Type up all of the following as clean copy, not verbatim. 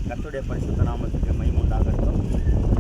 கர்த்தருடைய பரிசுத்த நாமத்துக்கு மகிமை உண்டாகட்டும்.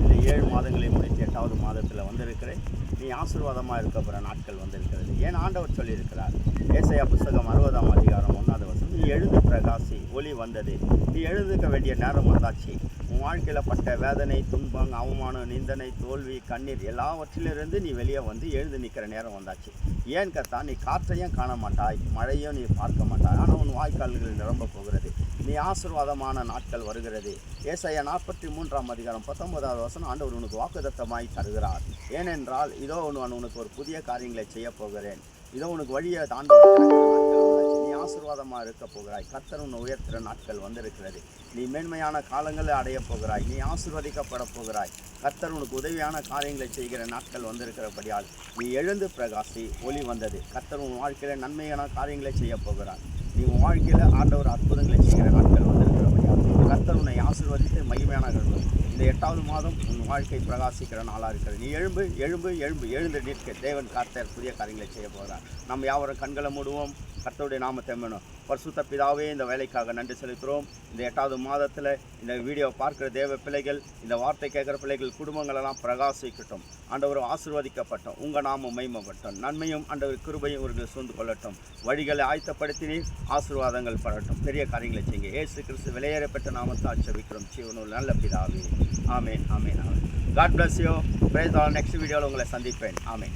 இந்த 7 மாதங்களை முடித்து 8வது மாதத்தில் வந்திருக்கிறேன். நீ ஆசீர்வாதமாக இருக்க போகிற நாட்கள் வந்திருக்கிறது. ஏன் ஆண்டவர் சொல்லியிருக்கிறார். ஏசாயா புஸ்தகம் 60ஆம் அதிகாரம் 1வது வசனம், நீ எழுந்து பிரகாசி, ஒளி வந்தது. நீ எழுந்துக்க வேண்டிய நேரம் வந்தாச்சு. உன் வாழ்க்கையில் பட்ட வேதனை, துன்பம், அவமானம், நிந்தனை, தோல்வி, கண்ணீர் எல்லாவற்றிலிருந்து நீ வெளியே வந்து எழுந்து நிற்கிற நேரம் வந்தாச்சு. ஏன் கத்தா, நீ காற்றையும் காண மாட்டாய், மழையும் நீ பார்க்க மாட்டாய், ஆனால் உன் வாய்க்கால்கள் நிரம்ப போகிறது. நீ ஆசீர்வாதமான நாட்கள் வருகிறது. ஏசாயா 43ஆம் அதிகாரம் 19வது வசனம், ஆண்டவர் உனக்கு வாக்குத்தத்தமாய் தருகிறார். ஏனென்றால் இதோ நான் உனக்கு ஒரு புதிய காரியங்களை செய்ய போகிறேன். இதோ உனக்கு வழியை தாண்ட நீ ஆசீர்வாதமாக இருக்க போகிறாய். கர்த்தர் உன்னை உயர்த்துகிற நாட்கள் வந்திருக்கிறது. நீ மேன்மையான காலங்களை அடைய போகிறாய். நீ ஆசீர்வதிக்கப்பட போகிறாய். கர்த்தர் உனக்கு உதவியான காரியங்களை செய்கிற நாட்கள் வந்திருக்கிறபடியால் நீ எழுந்து பிரகாசி, ஒளி வந்தது. கர்த்தர் உன் வாழ்க்கையில் நன்மையான காரியங்களை செய்ய போகிறார். நீ உன் வாழ்க்கையில் ஆண்டவர் அற்புதங்களை செய்கிற நாட்கள் வந்திருக்கிறபடியால் கர்த்தர் உன்னை ஆசீர்வதித்து மகிமையான இந்த 8வது மாதம் உன் வாழ்க்கை பிரகாசிக்கிற நாளாக இருக்கிறது. நீ எழுந்து நிற்க. தேவன் கர்த்தர் புதிய காரியங்களை செய்ய போகிறார். நம்ம யாவரும் கண்களை மூடுவோம். கர்த்தருடைய நாமத்தை வேணும். பரிசுத்த பிதாவே, இந்த வேலைக்காக நன்றி செலுத்துகிறோம். இந்த 8வது மாதத்தில் இந்த வீடியோ பார்க்குற தேவ பிள்ளைகள், இந்த வார்த்தை கேட்குற பிள்ளைகள் குடும்பங்களெல்லாம் பிரகாசிக்கட்டும். ஆண்டவர் ஆசீர்வதிக்கப்பட்டோம். உங்கள் நாமம் மகிமைப்பட்டோம். நன்மையும் ஆண்டவர் கிருபையும் இவர்கள் சூழ்ந்து கொள்ளட்டும். வழிகளை ஆயத்தப்படுத்தி ஆசீர்வாதங்கள் படட்டும். பெரிய காரியங்களை செய்யுங்க. இயேசு கிறிஸ்து விலையேறப்பட்ட நாமத்தால் ஜெபிக்கிறோம் ஜீவனுள்ள நல்ல பிதாவே. ஆமேன், ஆமேன், ஆமேன். God bless you. Praise all. Next வீடியோவில் உங்களை சந்திப்பேன். ஆமேன்.